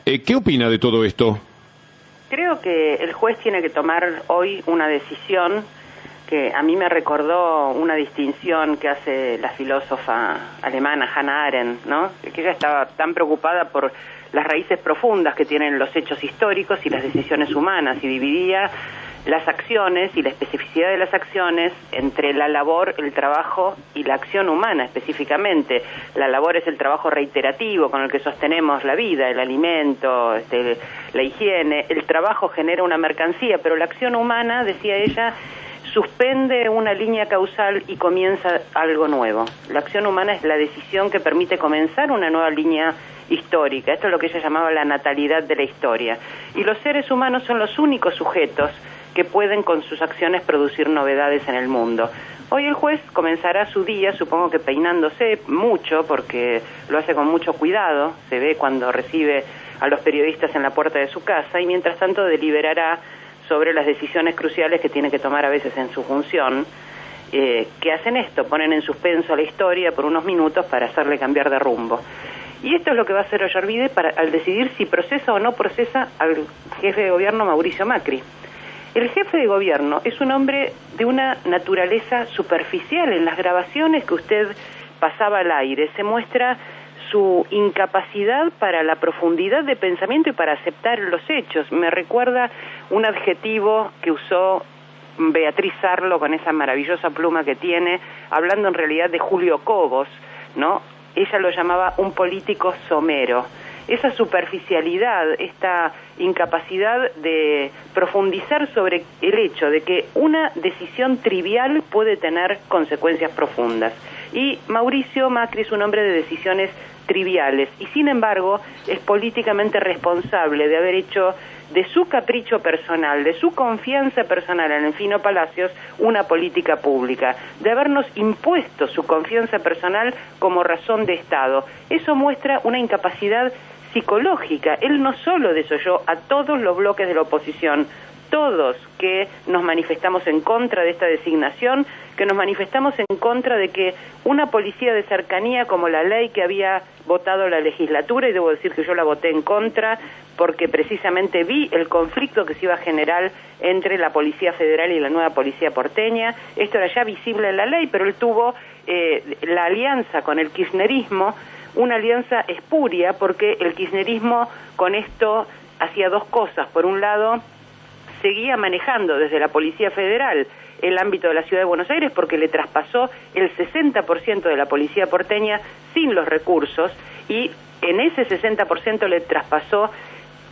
¿Qué opina de todo esto? Creo que el juez tiene que tomar hoy una decisión que a mí me recordó una distinción que hace la filósofa alemana Hannah Arendt, ¿no? Que ella estaba tan preocupada por las raíces profundas que tienen los hechos históricos y las decisiones humanas, y dividía las acciones y la especificidad de las acciones entre la labor, el trabajo y la acción humana específicamente. La labor es el trabajo reiterativo con el que sostenemos la vida, el alimento, la higiene. El trabajo genera una mercancía, pero la acción humana, decía ella, suspende una línea causal y comienza algo nuevo. La acción humana es la decisión que permite comenzar una nueva línea histórica. Esto es lo que ella llamaba la natalidad de la historia. Y los seres humanos son los únicos sujetos que pueden con sus acciones producir novedades en el mundo. Hoy el juez comenzará su día, supongo que peinándose mucho, porque lo hace con mucho cuidado, se ve cuando recibe a los periodistas en la puerta de su casa, y mientras tanto deliberará sobre las decisiones cruciales que tiene que tomar a veces en su función, que hacen esto, ponen en suspenso a la historia por unos minutos para hacerle cambiar de rumbo. Y esto es lo que va a hacer Ollarvide al decidir si procesa o no procesa al jefe de gobierno Mauricio Macri. El jefe de gobierno es un hombre de una naturaleza superficial. En las grabaciones que usted pasaba al aire se muestra su incapacidad para la profundidad de pensamiento y para aceptar los hechos. Me recuerda un adjetivo que usó Beatriz Sarlo con esa maravillosa pluma que tiene, hablando en realidad de Julio Cobos, ¿no? Ella lo llamaba un político somero. Esa superficialidad, esta incapacidad de profundizar sobre el hecho de que una decisión trivial puede tener consecuencias profundas. Y Mauricio Macri es un hombre de decisiones triviales y sin embargo es políticamente responsable de haber hecho de su capricho personal, de su confianza personal en Fino Palacios, una política pública, de habernos impuesto su confianza personal como razón de Estado. Eso muestra una incapacidad psicológica. Él no solo desoyó a todos los bloques de la oposición, todos que nos manifestamos en contra de esta designación, que nos manifestamos en contra de que una policía de cercanía como la ley que había votado la legislatura, y debo decir que yo la voté en contra porque precisamente vi el conflicto que se iba a generar entre la Policía Federal y la nueva Policía Porteña. Esto era ya visible en la ley, pero él tuvo la alianza con el kirchnerismo, una alianza espuria, porque el kirchnerismo con esto hacía dos cosas. Por un lado, seguía manejando desde la Policía Federal el ámbito de la Ciudad de Buenos Aires porque le traspasó el 60% de la Policía Porteña sin los recursos, y en ese 60% le traspasó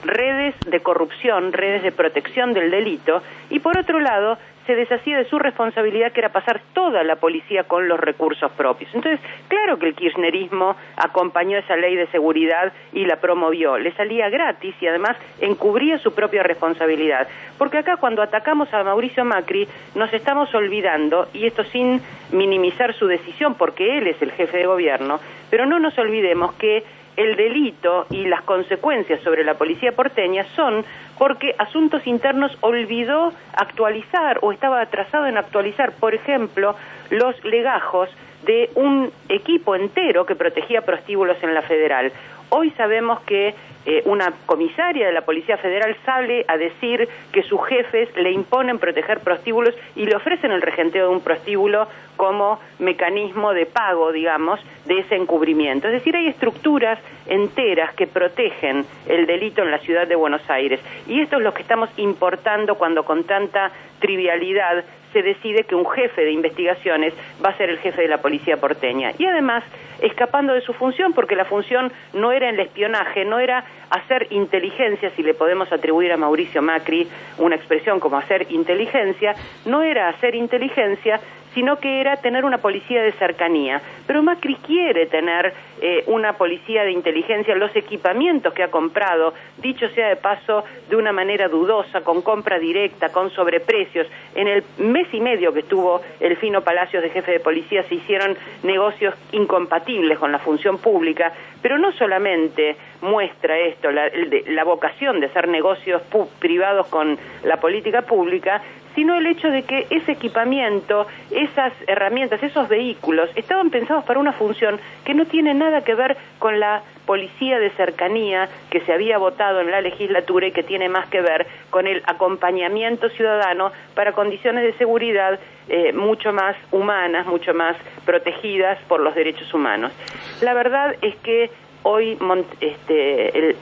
redes de corrupción, redes de protección del delito, y por otro lado se deshacía de su responsabilidad, que era pasar toda la policía con los recursos propios. Entonces, claro que el kirchnerismo acompañó esa ley de seguridad y la promovió, le salía gratis y además encubría su propia responsabilidad. Porque acá cuando atacamos a Mauricio Macri nos estamos olvidando, y esto sin minimizar su decisión porque él es el jefe de gobierno, pero no nos olvidemos que el delito y las consecuencias sobre la policía porteña son porque Asuntos Internos olvidó actualizar o estaba atrasado en actualizar, por ejemplo, los legajos de un equipo entero que protegía prostíbulos en la Federal. Hoy sabemos que una comisaria de la Policía Federal sale a decir que sus jefes le imponen proteger prostíbulos y le ofrecen el regenteo de un prostíbulo como mecanismo de pago, digamos, de ese encubrimiento. Es decir, hay estructuras enteras que protegen el delito en la ciudad de Buenos Aires. Y esto es lo que estamos importando cuando con tanta trivialidad se decide que un jefe de investigaciones va a ser el jefe de la policía porteña. Y además, escapando de su función, porque la función no era el espionaje, no era hacer inteligencia, si le podemos atribuir a Mauricio Macri una expresión como hacer inteligencia, no era hacer inteligencia, sino que era tener una policía de cercanía. Pero Macri quiere tener una policía de inteligencia, los equipamientos que ha comprado, dicho sea de paso, de una manera dudosa, con compra directa, con sobreprecios. En el mes y medio que estuvo el Fino Palacios de jefe de policía se hicieron negocios incompatibles con la función pública, pero no solamente muestra esto, la vocación de hacer negocios privados con la política pública, sino el hecho de que ese equipamiento, esas herramientas, esos vehículos, estaban pensados para una función que no tiene nada que ver con la policía de cercanía que se había votado en la legislatura y que tiene más que ver con el acompañamiento ciudadano para condiciones de seguridad mucho más humanas, mucho más protegidas por los derechos humanos. La verdad es que hoy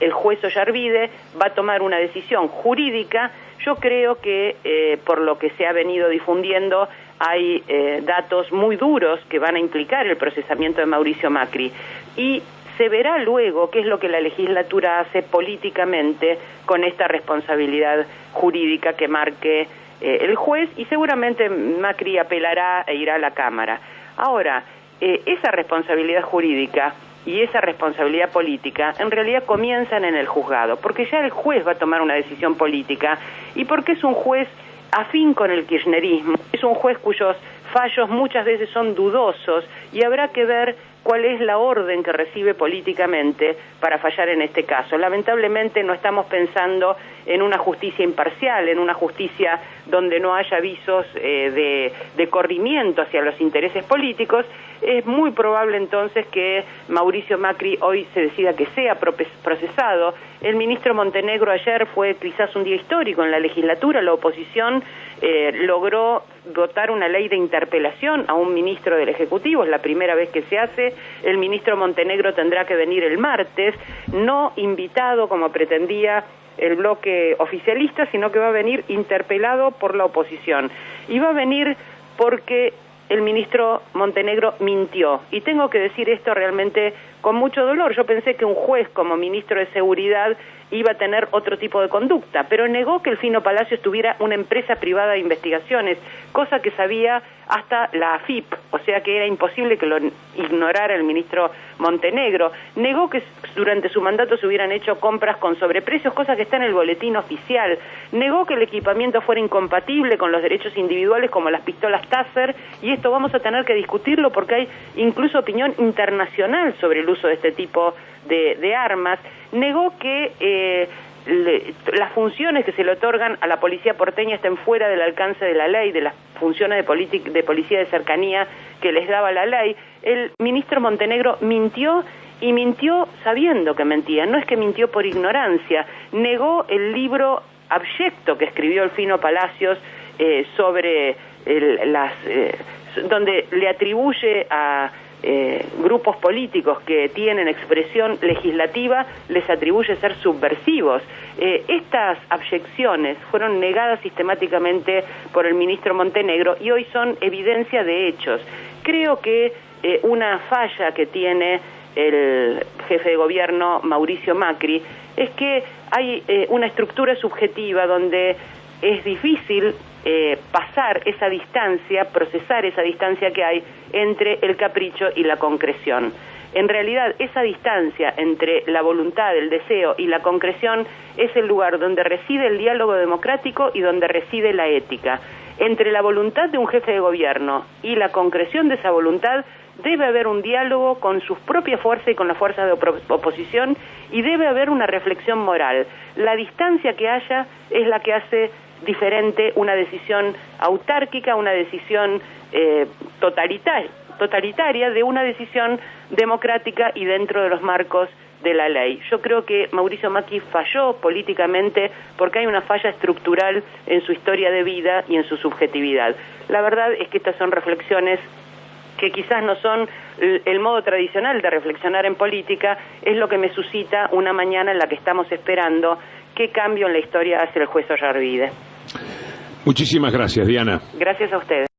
el juez Ollarvide va a tomar una decisión jurídica. Yo creo que por lo que se ha venido difundiendo hay datos muy duros que van a implicar el procesamiento de Mauricio Macri y se verá luego qué es lo que la legislatura hace políticamente con esta responsabilidad jurídica que marque el juez, y seguramente Macri apelará e irá a la Cámara. Ahora, esa responsabilidad jurídica y esa responsabilidad política en realidad comienzan en el juzgado, porque ya el juez va a tomar una decisión política y porque es un juez afín con el kirchnerismo, es un juez cuyos fallos muchas veces son dudosos y habrá que ver cuál es la orden que recibe políticamente para fallar en este caso. Lamentablemente no estamos pensando en una justicia imparcial, en una justicia donde no haya visos de corrimiento hacia los intereses políticos. Es muy probable entonces que Mauricio Macri hoy se decida que sea procesado. El ministro Montenegro ayer fue quizás un día histórico en la legislatura. La oposición logró votar una ley de interpelación a un ministro del Ejecutivo, es la primera vez que se hace. El ministro Montenegro tendrá que venir el martes, no invitado como pretendía el bloque oficialista, sino que va a venir interpelado por la oposición. Y va a venir porque el ministro Montenegro mintió. Y tengo que decir esto realmente con mucho dolor. Yo pensé que un juez como ministro de Seguridad iba a tener otro tipo de conducta, pero negó que el Fino Palacios tuviera una empresa privada de investigaciones, cosa que sabía hasta la AFIP, o sea que era imposible que lo ignorara el ministro Montenegro. Negó que durante su mandato se hubieran hecho compras con sobreprecios, cosa que está en el boletín oficial. Negó que el equipamiento fuera incompatible con los derechos individuales como las pistolas Taser, y esto vamos a tener que discutirlo porque hay incluso opinión internacional sobre el uso de este tipo de armas. Negó que las funciones que se le otorgan a la policía porteña estén fuera del alcance de la ley, de las funciones de policía de cercanía que les daba la ley. El ministro Montenegro mintió, y mintió sabiendo que mentía, no es que mintió por ignorancia. Negó el libro abyecto que escribió el Fino Palacios sobre donde le atribuye a grupos políticos que tienen expresión legislativa, les atribuye ser subversivos. Estas abyecciones fueron negadas sistemáticamente por el ministro Montenegro y hoy son evidencia de hechos. Creo que una falla que tiene el jefe de gobierno Mauricio Macri es que hay una estructura subjetiva donde es difícil pasar esa distancia, procesar esa distancia que hay entre el capricho y la concreción. En realidad, esa distancia entre la voluntad, el deseo y la concreción es el lugar donde reside el diálogo democrático y donde reside la ética. Entre la voluntad de un jefe de gobierno y la concreción de esa voluntad debe haber un diálogo con sus propias fuerzas y con las fuerzas de oposición, y debe haber una reflexión moral. La distancia que haya es la que hace diferente una decisión autárquica, una decisión totalitaria de una decisión democrática y dentro de los marcos de la ley. Yo creo que Mauricio Macri falló políticamente porque hay una falla estructural en su historia de vida y en su subjetividad. La verdad es que estas son reflexiones que quizás no son el modo tradicional de reflexionar en política, es lo que me suscita una mañana en la que estamos esperando qué cambio en la historia hace el juez Ollarvide. Muchísimas gracias, Diana. Gracias a ustedes.